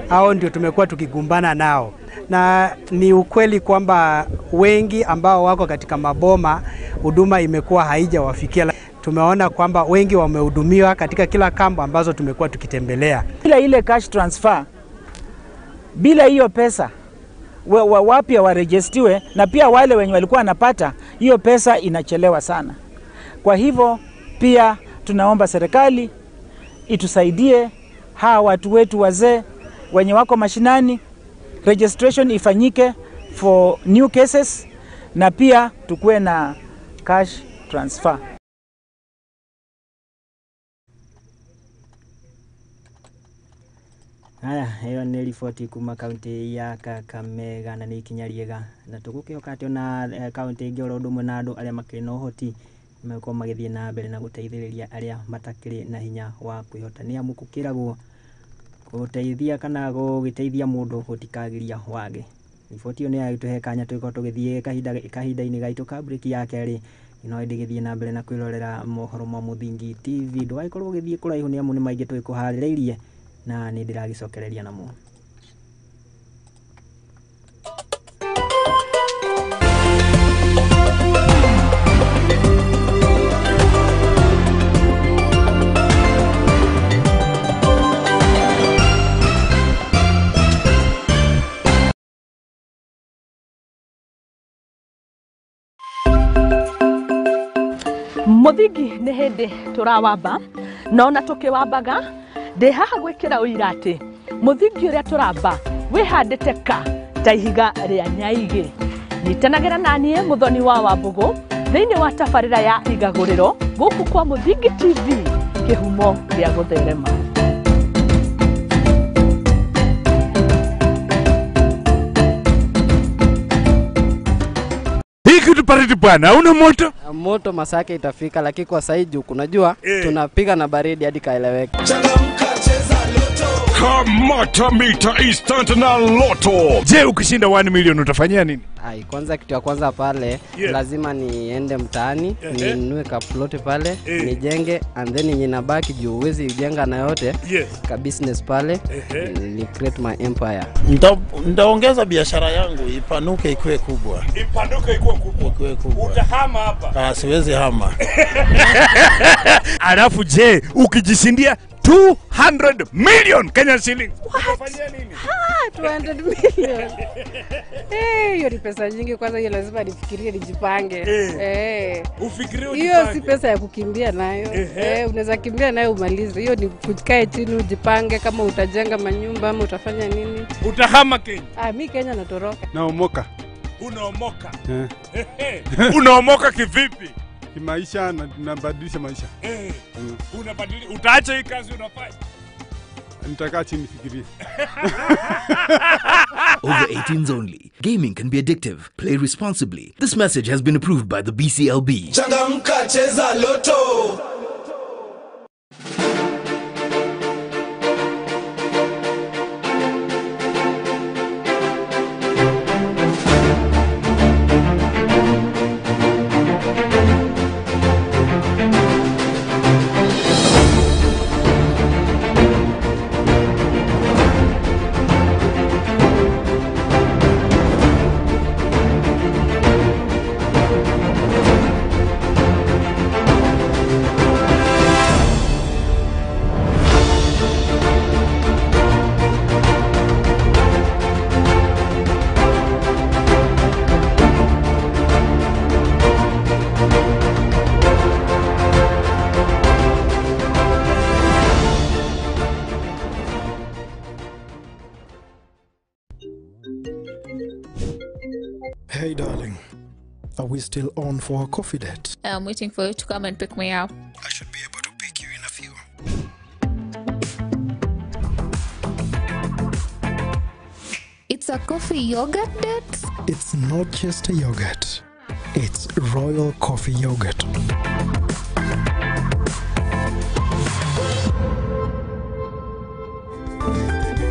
Hao ndio tumekuwa tukigumbana nao. Na ni ukweli kwamba wengi ambao wako katika maboma huduma imekuwa haijawafikia. Tumeona kwamba wengi wamehudumiwa katika kila kambi ambazo tumekuwa tukitembelea. Bila ile cash transfer, bila hiyo pesa wapya warejistiwe, na pia wale wenye walikuwa wanapata hiyo pesa inachelewa sana. Kwa hivyo pia tunaomba serikali itusaidie hawa watu wetu wazee wenye wako mashinani, registration ifanyike for new cases na pia tukue na cash transfer. Haya, hiyo ni ripoti kuma kaunti ya Kakamega na ni ikinya riega. Na tugukioka ati ona kaunti ingi oro ndumwe na andu aria makiri na uhoti meko magithie na mbere na guteithĩrĩria aria matakiri na hinya wa kwihotania mukukiragwo guteithia kana gugiteithia mundu gutikagiria wage. Ripoti iyo ni yagituhe kanya twiko tugithie kahinda-ini gaitu ka break ya keri ino ndigithie na mbere na kwirorera mohoro ma Muthingi TV. Ndugaikorwo githie kuraihu ni amu ni maingi twikuhaririirie na ni ndiragicokereria namo. Muthingi nĩ hĩndĩ tũrawamba no na tũkĩwambaga ndĩ haha gwĩkĩra ũira atĩ mũthingi ũrĩa tũramba wĩhandĩte ta ihiga rĩa nyaigĩ. Nyitanagĩra naniĩ Mũthoni wa Wambũgũ thĩinĩ wa tabarĩra ya igagũrĩro gũkũ kwa Muthingi TV, kĩhumo gĩa gũtherema. Paridi bwana, una moto? Moto masaa yake itafika, lakini kwa sasa hivi kunajua tunapiga na baridi hadi kaeleweke. Kamata mita instant na loto. Je, ukishinda 1 million utafanyia nini? Kwanza kitu ya kwanza pale lazima niende mtaani, ninunue kaploti pale, nijenge and then ninabaki juu uwezi jenga na yote ka business pale, ni create my empire. Nitaongeza biashara yangu ipanuke ikuwe kubwa. Ipanuke ikuwe kubwa. Utahama hapa? Siwezi hama. Alafu je, ukijishindia 200 million Kenyan shillings utafanyia nini? 200 million. Hiyo ni pesa nyingi, kwanza hiyo lazima nifikirie, nijipange. Ufikirie ujipange. Hiyo si pesa ya kukimbia nayo. Unaweza kimbia nayo umalize. Hiyo ni kukae chini ujipange kama utajenga manyumba ama utafanya nini. Utahama Kenya? Mimi Kenya natoroka. Naomoka. Unaomoka? Unaomoka kivipi? kimaisha na tunabadilisha maisha. Unabadilisha, utaacha hii kazi unafanya? Nitakaa chini fikiria. Over 18s only. Gaming can be addictive. Play responsibly. This message has been approved by the BCLB. Changamka, cheza Loto. Hey darling, are we still on for a coffee date? I'm waiting for you to come and pick me up. I should be able to pick you in a few. It's a coffee yogurt date? It's not just a yogurt, it's royal coffee yogurt.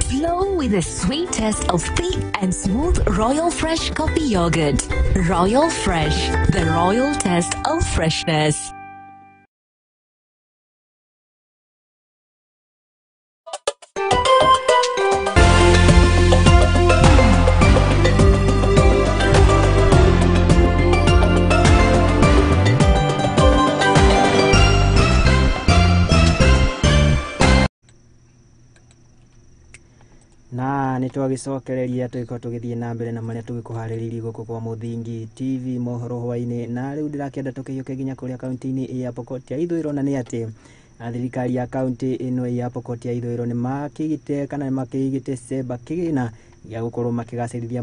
Flow with the sweet taste of thick and smooth Royal Fresh coffee yogurt. Royal Fresh, the royal taste of freshness. Na nitwagicokereria twiko tugithie na mbere na maria tugikuhaririria guku kwa Muthingi TV Mohoro Hwai-Ini, na riu ndirakenda tukiyuke ginya kuria kaunti-ini ya Pokot ya Ithũĩro, na ni ati thirikari ya kaunti ino ya Pokot ya Ithũĩro ni makigite kana makigite cemba kigina ya gukorwo makigacirithia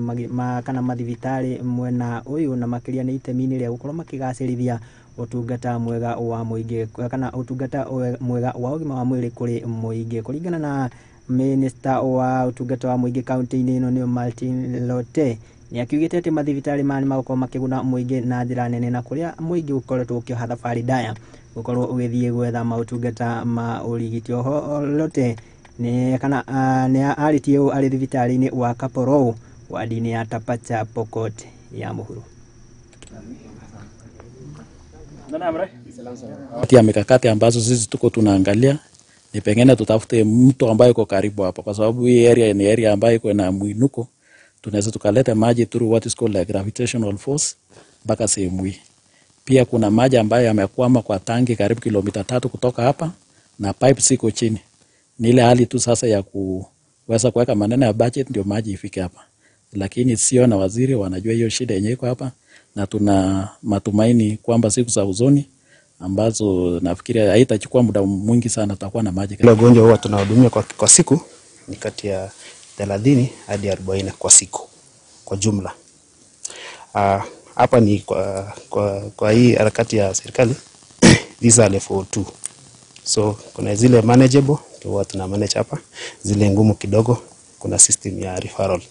kana mathibitari mwena uyu, na makiria ni itemi-ini ria gukorwo makigacirithia utungata mwega wa muingi kana utungata mwega wa ugima wa mwiri kuri muingi. Kuringana na Minister wa utungata wa muingi kaunti-ini ino ni Martin Lote, ni akiugite ati mathibitari mani magoko makiguna muingi na njira nene, na kuria muingi ukoretwo ukioha thabari ndaya gukorwo ugithie gwetha mautungata ma urigiti. Oho Lote ni kana ni aritie ari thibitari-ini wa Kaporou wadi-ini ya Tapacha Pokot ya Muhuro. Tia mikakati ambazo sisi tuko tunaangalia ni pengine tutafute mtu ambaye yuko karibu hapa, kwa sababu hii area ni area ambayo iko na mwinuko. Tunaweza tukaleta maji through what is called a gravitational force mpaka sehemu hii. Pia kuna maji ambayo yamekwama kwa tangi karibu kilomita 3 kutoka hapa, na pipe siko chini. Ni ile hali tu sasa ya kuweza kuweka maneno ya budget ndio maji ifike hapa, lakini sio na waziri wanajua hiyo shida yenyewe iko hapa, na tuna matumaini kwamba siku za uzoni ambazo nafikiria haitachukua muda mwingi sana tutakuwa na maji. Ile ugonjwa huwa tunahudumia kwa siku ni kati ya 30 hadi 40 kwa siku kwa jumla. Hapa ni kwa hii harakati ya serikali these are level 2. So kuna zile manageable huwa tuna manage hapa, zile ngumu kidogo kuna system ya referral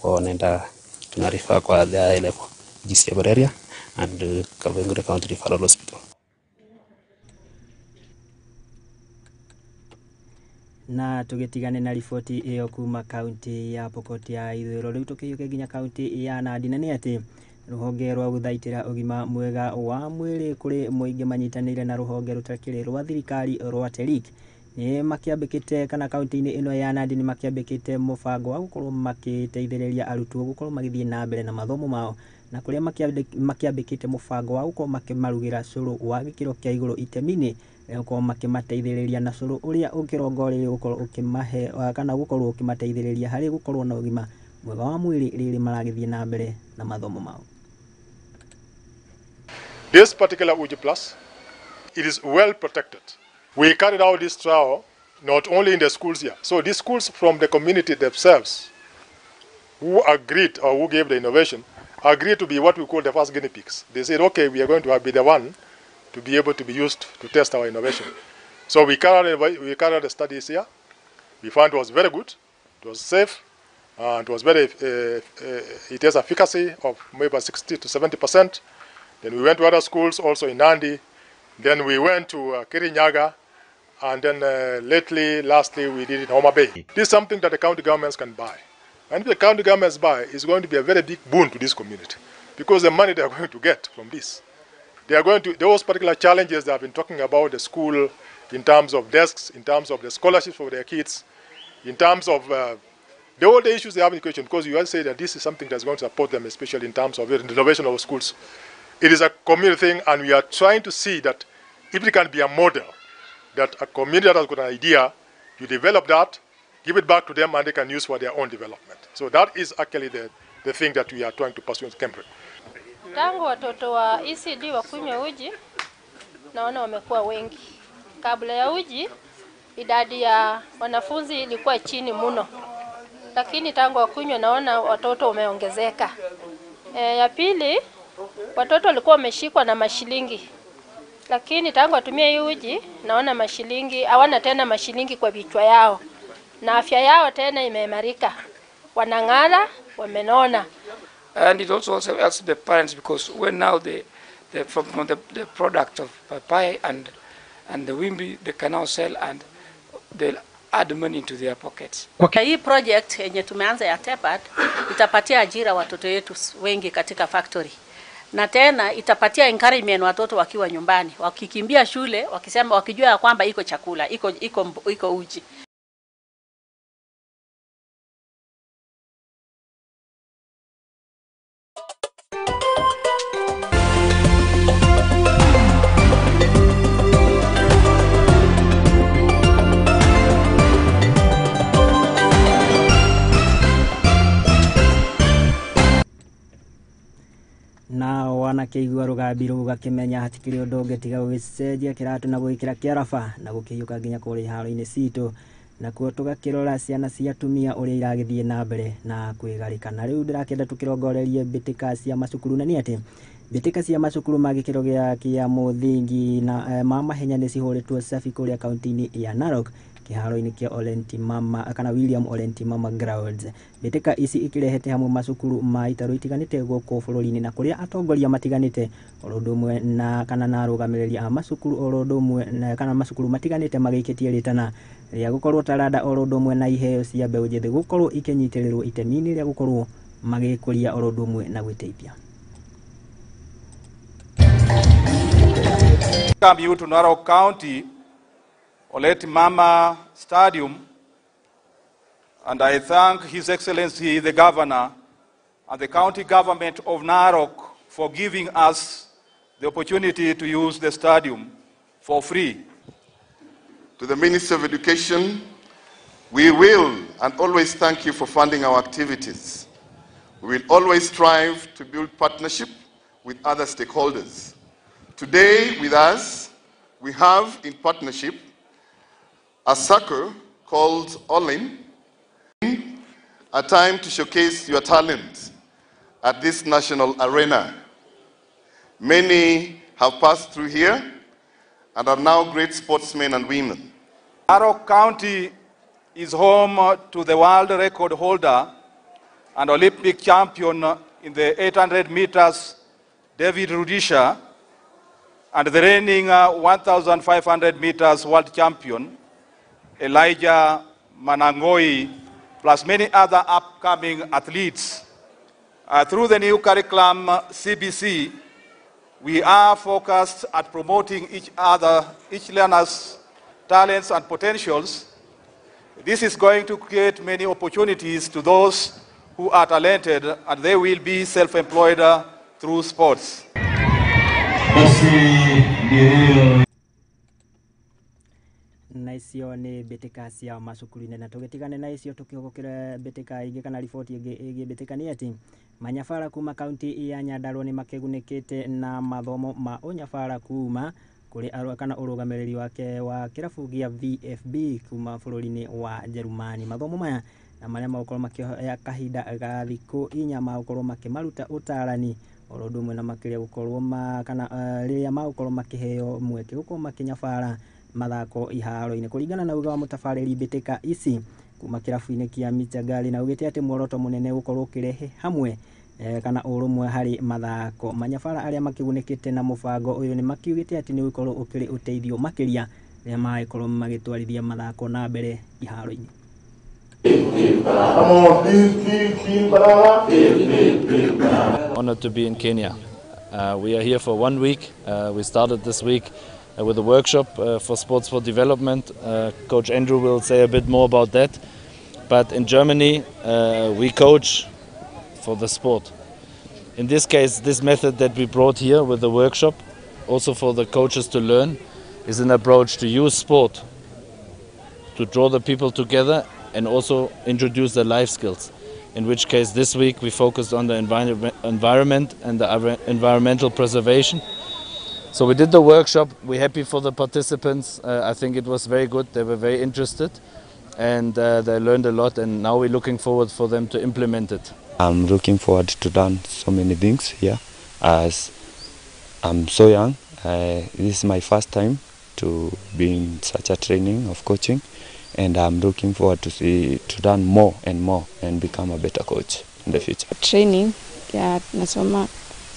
wanaenda tuna refer kwa the high level GCB area and Kapenguria County Referral Hospital. Na tugitigane na riboti iyo kuma kaunti ya Pokot ya Ithũĩro, riu tukiyuke ginya kaunti ya Nandi, na ni ati ruhonge rwa guthaitira ugima mwega wa mwiri kuri muingi manyitanire na ruhonge rutakiri rwa thirikari rwa TERIC ni makiambikite kana kaunti-ini ino ya Nandi ni makiambikite mubango wa gukorwo makiteithĩrĩria arutwo gukorwo magithie na mbere na mathomo mao, na kuria makiambikite mubango wa gukorwo makimarugira curu wa gikiro kia iguru itemi-ini gukorwo makimateithĩrĩria na curu uria ukirongorire gukorwo ukimahe kana gukorwo ukimateithĩrĩria hari gukorwo na ugima mwega wa mwiri riri maragithie na mbere na mathomo mao. This particular Uji Plus, it is well protected. We carried out this trial not only in the schools here. So these schools from the community themselves who agreed or who gave the innovation agreed to be what we call the first guinea pigs. They said, okay, we are going to be the one to be able to be used to test our innovation. So we carried the studies here. We found it was very good, it was safe, and it was it has efficacy of maybe 60 to 70%. Then we went to other schools also in Nandi. Then we went to Kirinyaga, and then lastly, we did it in Homa Bay. This is something that the county governments can buy. And if the county governments buy, it's going to be a very big boon to this community, because the money they are going to get from this, they are going to, those particular challenges they have been talking about, the school, in terms of desks, in terms of the scholarships for their kids, in terms of all the issues they have in education, because you say that this is something that's going to support them, especially in terms of the innovation of schools. It is a community thing, and we are trying to see that if it can be a model, that a community that has got an idea, you develop that, give it back to them, and they can use for their own development. So that is actually the thing that we are trying to pursue in Cambridge. Tangu watoto wa ECD wakunywe uji, naona wamekuwa wengi. Kabla ya uji, idadi ya wanafunzi ilikuwa chini mno. Lakini tangu wakunywe naona watoto wameongezeka. Ya pili, watoto walikuwa wameshikwa na mashilingi. Lakini tangu watumie hii uji, naona mashilingi, hawana tena mashilingi kwa vichwa yao. Na afya yao tena imeimarika. Wanang'ara, wamenona. And it also helps the parents, because when now from the product of papaya and the wimbi, they can now sell and they'll add money into their pockets. Kwa hii project yenye tumeanza ya TEPAD itapatia ajira watoto wetu wengi katika factory. Na tena itapatia encouragement watoto wakiwa nyumbani, wakikimbia shule, wakisema wakijua kwamba iko chakula, iko uji. na wanakeigua rugambi rugakimenya hatikiri undu ungetiga gugicenjia kiratu na gwikira kiarafa na gukiyuka nginya kuri haro-ini citu na kuo tugakirora ciana cia atumia uria iragithie na mbere na kwigarika. Na riu ndirakenda tukirongorerie mbitika cia macukuru, na ni ati mbitika cia macukuru magikiro gia muthingi na mahenya ni cihuritwo safi kuria kaunti-ini ya Narok kiharo-ini kia Olentimama kana William Olentimama Grounds. Mbitika ici ikirehete hamwe macukuru ma itaro itiganite guku bururi-ini na kuria atongoria matiganite orondumwe na kana na arugamiriri a macukuru orondumwe na kana macukuru matiganite magikitie ritana ria gukorwo taranda orondumwe na iheo cia mbeu njithi gukorwo ikinyitirirwo itemi-ini ria gukorwo magikuria orondumwe na gwiteithia. Come you to Narok County Olentimama Stadium, and I thank His Excellency the Governor and the County Government of Narok for giving us the opportunity to use the stadium for free. To the Minister of Education, we will and always thank you for funding our activities. We will always strive to build partnership with other stakeholders. Today with us, we have in partnership a circle called Olin, a time to showcase your talent at this national arena. Many have passed through here and are now great sportsmen and women. Narok County is home to the world record holder and Olympic champion in the 800 meters, David Rudisha, and the reigning 1,500 meters world champion, Elijah Manangoi, plus many other upcoming athletes. Through the new curriculum CBC, we are focused at promoting each learner's talents and potentials. This is going to create many opportunities to those who are talented, and they will be self-employed through sports. Na icio ni mbitika cia macukuru-ini na tugitigane na icio tukihugukira mbitika ingi kana riboti ingi mbitika ni ati manyabara kuma kaunti ya Nyandarua ni makigunikite na mathomo ma unyabara kuma kuri kana urugamiriri wake wa kirabu gia VFB kuma bururi-ini wa Jerumani. Mathomo maya na maria magukorwo makioya kahinda ga thiku 4 magukorwo makimaruta utarani oro ndumwe na makiria gukorwo kana riria magukorwo makiheo mweke gukorwo makinyabara mathako iharo-ini kuringana na uga wa mutabariri mbitika ici kuma kirabu-ini kia Michagali na ugite ati muoroto munene gukorwo kirehe hamwe kana urumwe hari mathako manyabara aria makigunikite na mubango uyu ni makiugite ati ni gukorwo ukiri uteithio makiria ria maikorwo magitwarithia mathako na mbere iharo-ini. Honored to be in Kenya. We are here for 1 week. We started this week with a workshop for sports for development. Coach Andrew will say a bit more about that. But in Germany, we coach for the sport. In this case, this method that we brought here with the workshop, also for the coaches to learn, is an approach to use sport to draw the people together and also introduce the life skills. In which case this week we focused on the environment and the environmental preservation. So we did the workshop, we're happy for the participants. I think it was very good, they were very interested and they learned a lot, and now we're looking forward for them to implement it. I'm looking forward to learn so many things here as I'm so young. This is my first time to be in such a training of coaching, and I'm looking forward to learn more and become a better coach in the future. Training ya nasoma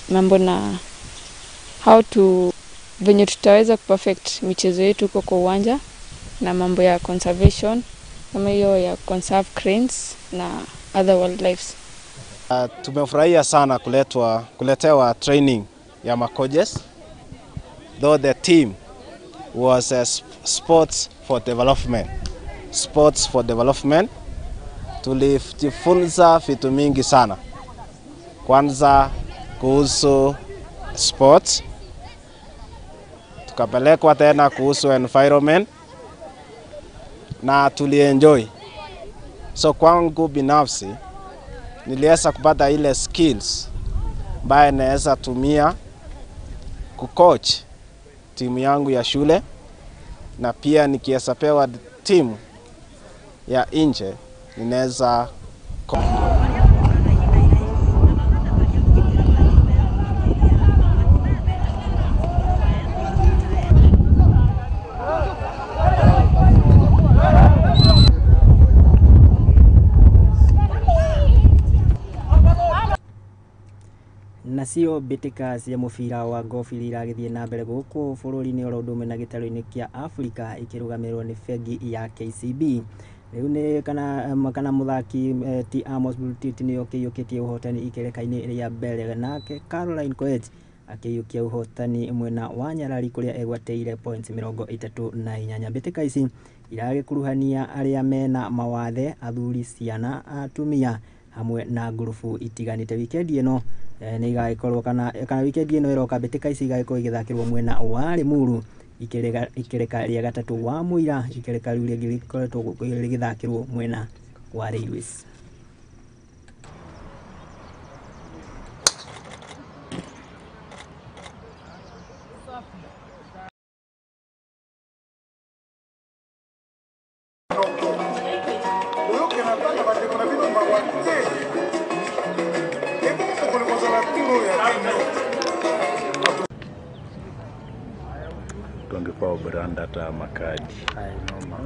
mambo na how to venye tutaweza perfect michezo yetu huko kwa uwanja na mambo ya conservation kama hiyo ya conserve cranes na other wildlife. Tumefurahia sana kuletewa training ya macoaches, though the team was sports for development. Sports for development, tulijifunza vitu mingi sana. Kwanza kuhusu sports, tukapelekwa tena kuhusu environment na tulienjoy. So kwangu binafsi niliweza kupata ile skills ambayo naweza tumia kucoach timu yangu ya shule, na pia nikiweza pewa timu ya nje ninaweza nacio mbitika cia mubira wa golf iragithie na mbere guku bururi-ini oro ndumwe na gitaro-ini kia Africa ikirugamirwo ni bengi ya KCB. Riu ni kana muthaki ti Amos Bultit ni okiyukitie uhotani ikereka-ini ria mbere, nake Caroline Koech akiyukia uhotani mwena wa Nyarari kuria egwateire points 38. Mbitika ici iragikuruhania aria mena mawathe, athuri, ciana, atumia hamwe na ngurubu itiganite. Wikendi ino ni igaikorwo kana wikendi ino iroka mbitika ici igaikorwo igithakirwo mwena wa Limuru ikereka ria gatatu wa muira, ikereka riu ringi rikoretwo rigithakirwo mwena wa Railways. Tungekuwa brand hata makadi.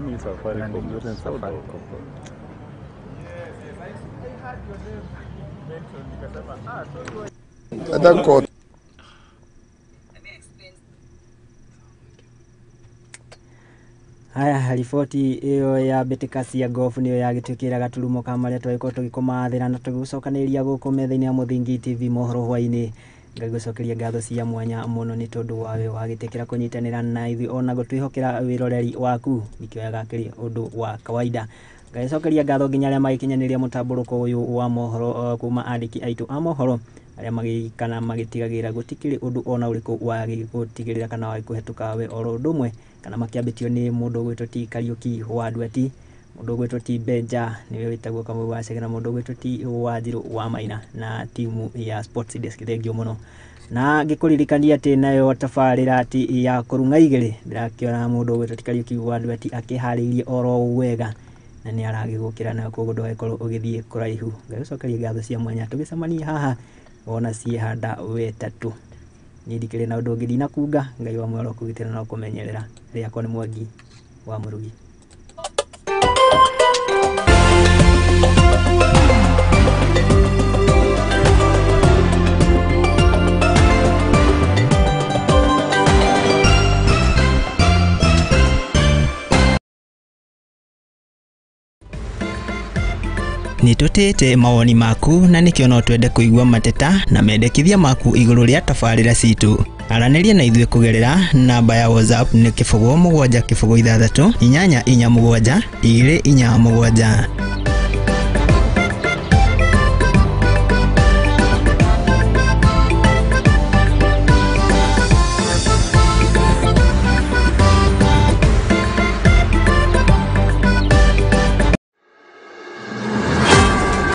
Mimi safari kwa Haya, riboti iyo ya mbitika cia golf niyo yagitukira gaturumo ka maria twiko tugikomathira na tugucokaniria guku metha-ini ya Muthingi TV Mohoro Hwai-Ini. Ngagucokeria ngatho cia mwanya muno ni tondu wawe wagitikira kunyitanira na ithi ona gutwihokera wiroreri waku nikioyaga kiri undu wa kawaida. Ngacokeria ngatho nginya aria magikinyaniria mutamburuko uyu wa mohoro kuma andiki aitu a mohoro aria magikana magitigagira gutikiri undu ona uriku wagigutigirira kana wagikuhetuka we oro ndumwe kana makiambitio ni mundu gwitwo ti Kariuki wa Ndweti, mundu gwitwo ti Benja niwe witagwo Kamau wa Cege, na mundu gwitwo ti Wanjiru wa Maina na timu ya Sports Desk. Thengio muno na ngikuririkania ati nayo tabarira ati ya kurunga igiri ndirakiona mundu gwitwo ti Kariuki wa Ndweti akihariirie oro wega na ni aragigukira na koguo ndwaikorwo ugithie kuraihu. Ngacokeria ngatho cia mwanya tugicemania haha ona ciehanda wetatu nindikire na undu ngithi na kuga ngai wa mwaro kugitira na kumenyerera riakwa ni Mwangi wa Murugi. Nitutete mawoni maku na nikio no twende kuigua mateta na mendekithia maku iguru ria tafarira citu. Araniria na ithuĩ kugerera namba ya WhatsApp ni 0776 847 247.